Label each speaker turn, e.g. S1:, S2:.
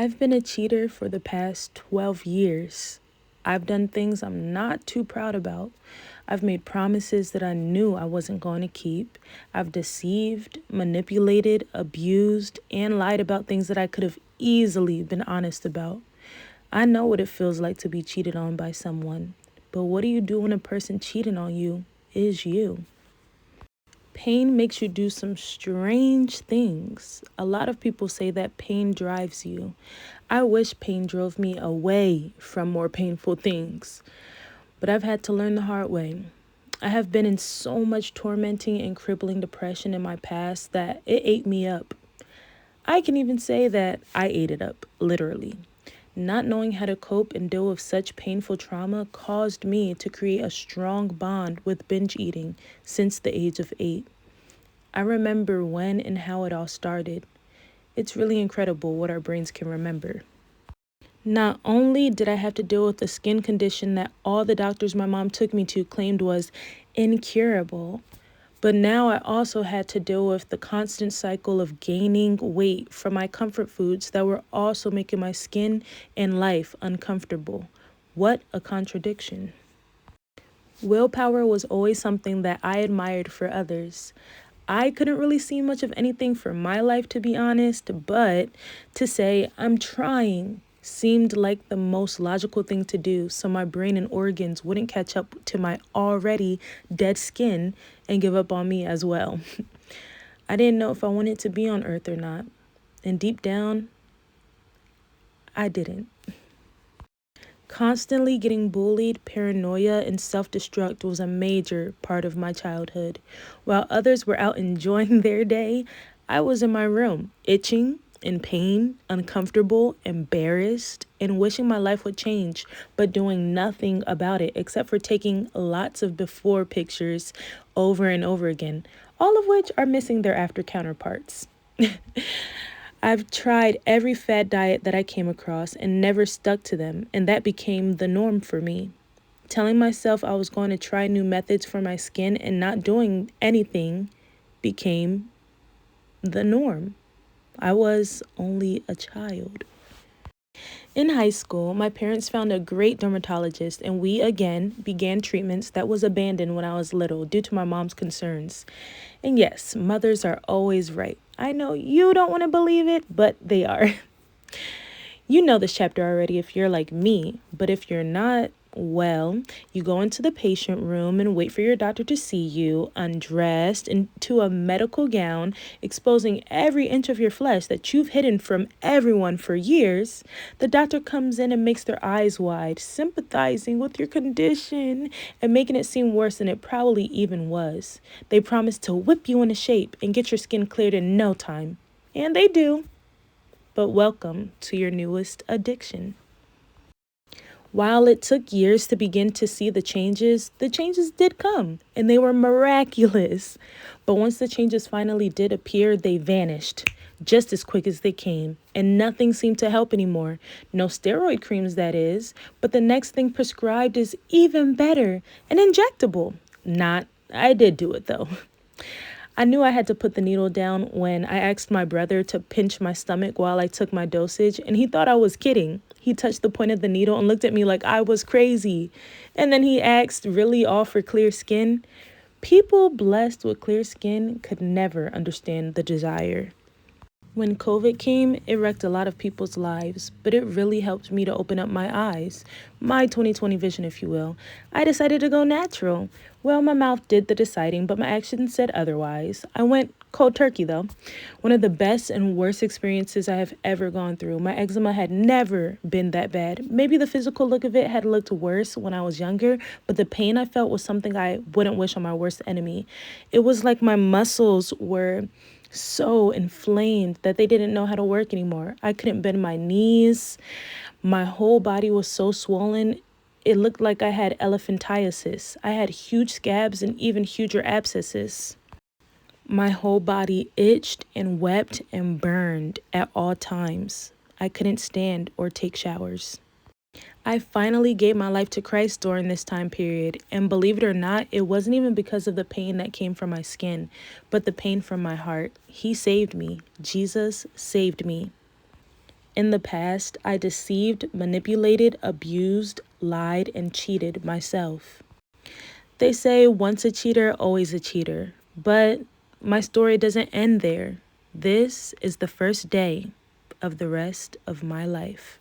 S1: I've been a cheater for the past 12 years. I've done things I'm not too proud about. I've made promises that I knew I wasn't going to keep. I've deceived, manipulated, abused, and lied about things that I could have easily been honest about. I know what it feels like to be cheated on by someone. But what do you do when a person cheating on you is you? Pain makes you do some strange things. A lot of people say that pain drives you. I wish pain drove me away from more painful things, but I've had to learn the hard way. I have been in so much tormenting and crippling depression in my past that it ate me up. I can even say that I ate it up, literally. Not knowing how to cope and deal with such painful trauma caused me to create a strong bond with binge eating since the age of 8. I remember when and how it all started. It's really incredible what our brains can remember. Not only did I have to deal with a skin condition that all the doctors my mom took me to claimed was incurable, but now I also had to deal with the constant cycle of gaining weight from my comfort foods that were also making my skin and life uncomfortable. What a contradiction. Willpower was always something that I admired for others. I couldn't really see much of anything for my life, to be honest, but to say I'm trying seemed like the most logical thing to do so my brain and organs wouldn't catch up to my already dead skin and give up on me as well. I didn't know if I wanted to be on earth or not, and deep down, I didn't. Constantly getting bullied, paranoia, and self-destruct was a major part of my childhood. While others were out enjoying their day, I was in my room, itching, in pain, uncomfortable, embarrassed, and wishing my life would change, but doing nothing about it except for taking lots of before pictures over and over again, all of which are missing their after counterparts. I've tried every fad diet that I came across and never stuck to them, and that became the norm for me. Telling myself I was going to try new methods for my skin and not doing anything became the norm. I was only a child. In high school, my parents found a great dermatologist, and we again began treatments that was abandoned when I was little due to my mom's concerns. And yes, mothers are always right. I know you don't want to believe it, but they are. You know this chapter already if you're like me, but if you're not, well, you go into the patient room and wait for your doctor to see you, undressed into a medical gown, exposing every inch of your flesh that you've hidden from everyone for years. The doctor comes in and makes their eyes wide, sympathizing with your condition and making it seem worse than it probably even was. They promise to whip you into shape and get your skin cleared in no time. And they do. But welcome to your newest addiction. While it took years to begin to see the changes did come, and they were miraculous. But once the changes finally did appear, they vanished just as quick as they came, and nothing seemed to help anymore. No steroid creams, that is, but the next thing prescribed is even better, an injectable. I did do it though. I knew I had to put the needle down when I asked my brother to pinch my stomach while I took my dosage, and he thought I was kidding. He touched the point of the needle and looked at me like I was crazy. And then he asked, really all for clear skin? People blessed with clear skin could never understand the desire. When COVID came, it wrecked a lot of people's lives, but it really helped me to open up my eyes, my 2020 vision, if you will. I decided to go natural. Well, my mouth did the deciding, but my actions said otherwise. I went cold turkey, though. One of the best and worst experiences I have ever gone through. My eczema had never been that bad. Maybe the physical look of it had looked worse when I was younger, but the pain I felt was something I wouldn't wish on my worst enemy. It was like my muscles were so inflamed that they didn't know how to work anymore. I couldn't bend my knees. My whole body was so swollen. It looked like I had elephantiasis. I had huge scabs and even huger abscesses. My whole body itched and wept and burned at all times. I couldn't stand or take showers. I finally gave my life to Christ during this time period, and believe it or not, it wasn't even because of the pain that came from my skin, but the pain from my heart. He saved me. Jesus saved me. In the past, I deceived, manipulated, abused, lied, and cheated myself. They say once a cheater, always a cheater. But my story doesn't end there. This is the first day of the rest of my life.